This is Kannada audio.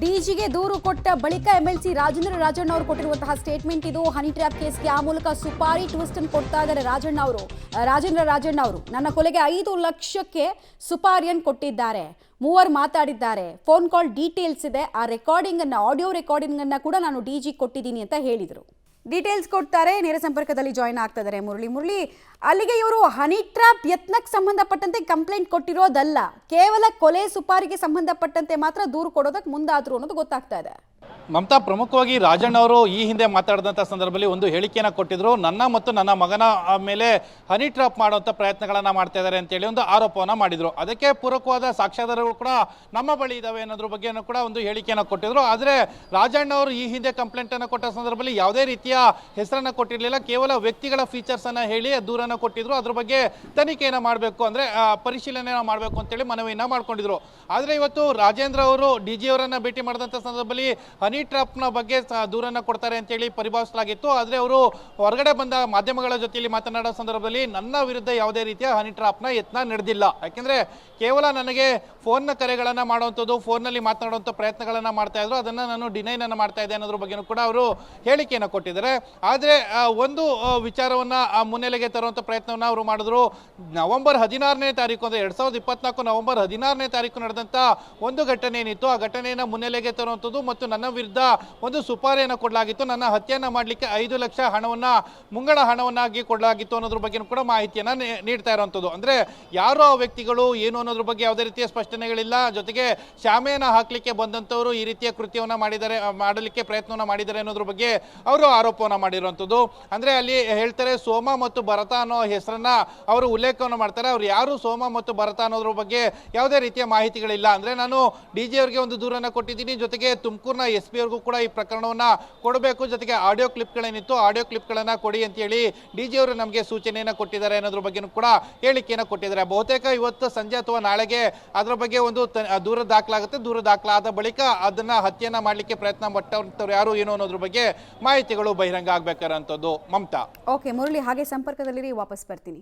ಡಿಜಿಗೆ ದೂರು ಕೊಟ್ಟ ಬಳಿಕ ಎಂಎಲ್ಸಿ ರಾಜೇಂದ್ರ ರಾಜಣ್ಣ ಅವರು ಕೊಟ್ಟಿರುವಂತಹ ಸ್ಟೇಟ್ಮೆಂಟ್ ಇದು. ಹನಿ ಟ್ರ್ಯಾಪ್ ಕೇಸ್ಗೆ ಆ ಮೂಲಕ ಸುಪಾರಿ ಟ್ವಿಸ್ಟ್ ಅನ್ನು ಕೊಡ್ತಾ ಇದ್ದಾರೆ ರಾಜೇಂದ್ರ ರಾಜಣ್ಣ ಅವರು. ನನ್ನ ಕೊಲೆಗೆ 5 ಲಕ್ಷಕ್ಕೆ ಸುಪಾರಿಯನ್ನು ಕೊಟ್ಟಿದ್ದಾರೆ, ಮೂವರು ಮಾತಾಡಿದ್ದಾರೆ, ಫೋನ್ ಕಾಲ್ ಡೀಟೇಲ್ಸ್ ಇದೆ, ಆ ರೆಕಾರ್ಡಿಂಗ್ ಅನ್ನ, ಆಡಿಯೋ ರೆಕಾರ್ಡಿಂಗ್ ಅನ್ನ ಕೂಡ ನಾನು ಡಿಜಿ ಕೊಟ್ಟಿದ್ದೀನಿ ಅಂತ ಹೇಳಿದರು. ಡೀಟೇಲ್ಸ್ ಕೊಡ್ತಾರೆ. ನೇರ ಸಂಪರ್ಕದಲ್ಲಿ ಜಾಯಿನ್ ಆಗ್ತಾ ಇದ್ದಾರೆ ಮುರಳಿ. ಅಲ್ಲಿಗೆ ಇವರು ಹನಿ ಟ್ರ್ಯಾಪ್ ಯತ್ನಕ್ಕೆ ಸಂಬಂಧಪಟ್ಟಂತೆ ಕಂಪ್ಲೇಂಟ್ ಕೊಟ್ಟಿರೋದಲ್ಲ, ಕೇವಲ ಕೊಲೆ ಸುಪಾರಿಗೆ ಸಂಬಂಧಪಟ್ಟಂತೆ ಮಾತ್ರ ದೂರು ಕೊಡೋದಕ್ಕೆ ಮುಂದಾದ್ರು ಅನ್ನೋದು ಗೊತ್ತಾಗ್ತಾ ಇದೆ. ಮಮತಾ, ಪ್ರಮುಖವಾಗಿ ರಾಜಣ್ಣ ಅವರು ಈ ಹಿಂದೆ ಮಾತಾಡಿದಂಥ ಸಂದರ್ಭದಲ್ಲಿ ಒಂದು ಹೇಳಿಕೆಯನ್ನು ಕೊಟ್ಟಿದ್ರು. ನನ್ನ ಮತ್ತು ನನ್ನ ಮಗನ ಮೇಲೆ ಹನಿ ಟ್ರ್ಯಾಪ್ ಮಾಡುವಂಥ ಪ್ರಯತ್ನಗಳನ್ನು ಮಾಡ್ತಾ ಇದ್ದಾರೆ ಅಂತೇಳಿ ಒಂದು ಆರೋಪವನ್ನು ಮಾಡಿದರು. ಅದಕ್ಕೆ ಪೂರಕವಾದ ಸಾಕ್ಷ್ಯಾಧಾರಗಳು ಕೂಡ ನಮ್ಮ ಬಳಿ ಇದ್ದಾವೆ ಅನ್ನೋದ್ರ ಬಗ್ಗೆಯೂ ಕೂಡ ಒಂದು ಹೇಳಿಕೆಯನ್ನು ಕೊಟ್ಟಿದ್ರು. ಆದರೆ ರಾಜಣ್ಣ ಅವರು ಈ ಹಿಂದೆ ಕಂಪ್ಲೇಂಟನ್ನು ಕೊಟ್ಟ ಸಂದರ್ಭದಲ್ಲಿ ಯಾವುದೇ ರೀತಿಯ ಹೆಸರನ್ನು ಕೊಟ್ಟಿರಲಿಲ್ಲ, ಕೇವಲ ವ್ಯಕ್ತಿಗಳ ಫೀಚರ್ಸನ್ನು ಹೇಳಿ ದೂರನ್ನು ಕೊಟ್ಟಿದ್ರು. ಅದ್ರ ಬಗ್ಗೆ ತನಿಖೆಯನ್ನು ಮಾಡಬೇಕು, ಅಂದರೆ ಪರಿಶೀಲನೆಯನ್ನು ಮಾಡಬೇಕು ಅಂತೇಳಿ ಮನವಿಯನ್ನು ಮಾಡ್ಕೊಂಡಿದ್ರು. ಆದರೆ ಇವತ್ತು ರಾಜೇಂದ್ರ ಅವರು ಡಿ ಜಿ ಅವರನ್ನು ಭೇಟಿ ಮಾಡಿದಂಥ ಸಂದರ್ಭದಲ್ಲಿ ಹನಿ ಟ್ರ್ಯಾಪ್ನ ಬಗ್ಗೆ ದೂರನ್ನು ಕೊಡ್ತಾರೆ ಅಂತೇಳಿ ಪರಿಭಾವಿಸಲಾಗಿತ್ತು. ಆದರೆ ಅವರು ಹೊರಗಡೆ ಬಂದ ಮಾಧ್ಯಮಗಳ ಜೊತೆಯಲ್ಲಿ ಮಾತನಾಡೋ ಸಂದರ್ಭದಲ್ಲಿ ನನ್ನ ವಿರುದ್ಧ ಯಾವುದೇ ರೀತಿಯ ಹನಿ ಟ್ರ್ಯಾಪ್ನ ಯತ್ನ ನಡೆದಿಲ್ಲ, ಯಾಕೆಂದರೆ ಕೇವಲ ನನಗೆ ಫೋನ್ನ ಕರೆಗಳನ್ನು ಮಾಡುವಂಥದ್ದು, ಫೋನ್ನಲ್ಲಿ ಮಾತನಾಡುವಂಥ ಪ್ರಯತ್ನಗಳನ್ನು ಮಾಡ್ತಾ ಇದ್ರು, ಅದನ್ನು ನಾನು ಡಿನೈನನ್ನು ಮಾಡ್ತಾ ಇದ್ದೆ ಅನ್ನೋದ್ರ ಬಗ್ಗೆಯೂ ಕೂಡ ಅವರು ಹೇಳಿಕೆಯನ್ನು ಕೊಟ್ಟಿದ್ದಾರೆ. ಆದರೆ ಒಂದು ವಿಚಾರವನ್ನು ಮುನ್ನೆಲೆಗೆ ತರುವಂಥ ಪ್ರಯತ್ನವನ್ನು ಅವರು ಮಾಡಿದ್ರು. ನವೆಂಬರ್ 16ನೇ ತಾರೀಕು, ಅಂದರೆ 2024 ನವೆಂಬರ್ 16ನೇ ತಾರೀಕು ನಡೆದಂಥ ಒಂದು ಘಟನೆ ಏನಿತ್ತು, ಆ ಘಟನೆಯನ್ನು ಮುನ್ನೆಲೆಗೆ ತರುವಂಥದ್ದು ಮತ್ತು ನನ್ನ ವಿರುದ್ಧ ಒಂದು ಸುಪಾರಿಯನ್ನು ಕೊಡಲಾಗಿತ್ತು, ನನ್ನ ಹತ್ಯೆಯನ್ನು ಮಾಡಲಿಕ್ಕೆ 5 ಲಕ್ಷ ಹಣವನ್ನು ಮುಂಗಡ ಹಣವನ್ನಾಗಿ ಕೊಡಲಾಗಿತ್ತು ಅನ್ನೋದ್ರ ಬಗ್ಗೆ ಕೂಡ ಮಾಹಿತಿಯನ್ನು ನೀಡ್ತಾ ಇರುವಂಥದ್ದು. ಅಂದರೆ ಯಾರು ಆ ವ್ಯಕ್ತಿಗಳು ಏನು ಅನ್ನೋದ್ರ ಬಗ್ಗೆ ಯಾವುದೇ ರೀತಿಯ ಸ್ಪಷ್ಟನೆಗಳಿಲ್ಲ. ಜೊತೆಗೆ ಶಾಮೆಯನ್ನು ಹಾಕಲಿಕ್ಕೆ ಬಂದಂಥವರು ಈ ರೀತಿಯ ಕೃತ್ಯವನ್ನು ಮಾಡಲಿಕ್ಕೆ ಪ್ರಯತ್ನವನ್ನು ಮಾಡಿದ್ದಾರೆ ಅನ್ನೋದ್ರ ಬಗ್ಗೆ ಅವರು ಆರೋಪವನ್ನು ಮಾಡಿರುವಂಥದ್ದು. ಅಂದರೆ ಅಲ್ಲಿ ಹೇಳ್ತಾರೆ ಸೋಮ ಮತ್ತು ಭರತ ಅನ್ನೋ ಹೆಸರನ್ನ ಅವರು ಉಲ್ಲೇಖವನ್ನು ಮಾಡ್ತಾರೆ. ಅವ್ರು ಯಾರು ಸೋಮ ಮತ್ತು ಭರತ ಅನ್ನೋದ್ರ ಬಗ್ಗೆ ಯಾವುದೇ ರೀತಿಯ ಮಾಹಿತಿಗಳಿಲ್ಲ. ಅಂದರೆ ನಾನು ಡಿ ಜಿ ಅವರಿಗೆ ಒಂದು ದೂರನ್ನು ಕೊಟ್ಟಿದ್ದೀನಿ, ಜೊತೆಗೆ ತುಮಕೂರಿನ SP ಅವ್ರಿಗೂ ಕೂಡ ಈ ಪ್ರಕರಣವನ್ನು ಕೊಡಬೇಕು, ಜೊತೆಗೆ ಆಡಿಯೋ ಕ್ಲಿಪ್ಗಳೇನಿತ್ತು ಆಡಿಯೋ ಕ್ಲಿಪ್ಗಳನ್ನು ಕೊಡಿ ಅಂತೇಳಿ ಡಿ ಜಿ ಅವರು ನಮಗೆ ಸೂಚನೆಯನ್ನು ಕೊಟ್ಟಿದ್ದಾರೆ ಅನ್ನೋದ್ರ ಬಗ್ಗೆ ಕೂಡ ಹೇಳಿಕೆಯನ್ನು ಕೊಟ್ಟಿದ್ದಾರೆ. ಬಹುತೇಕ ಇವತ್ತು ಸಂಜೆ ಅಥವಾ ನಾಳೆಗೆ ಅದರ ಬಗ್ಗೆ ಒಂದು ದೂರ ದಾಖಲಾಗುತ್ತೆ. ದೂರ ದಾಖಲಾದ ಬಳಿಕ ಅದನ್ನ ಹತ್ಯೆಯನ್ನು ಮಾಡಲಿಕ್ಕೆ ಪ್ರಯತ್ನ ಪಟ್ಟವ್ರು ಯಾರು ಏನು ಅನ್ನೋದ್ರ ಬಗ್ಗೆ ಮಾಹಿತಿಗಳು ಬಹಿರಂಗ ಆಗ್ಬೇಕಾರಂಥದ್ದು. ಮಮತಾ. ಓಕೆ ಮುರಳಿ, ಹಾಗೆ ಸಂಪರ್ಕದಲ್ಲಿ ವಾಪಸ್ ಬರ್ತೀನಿ.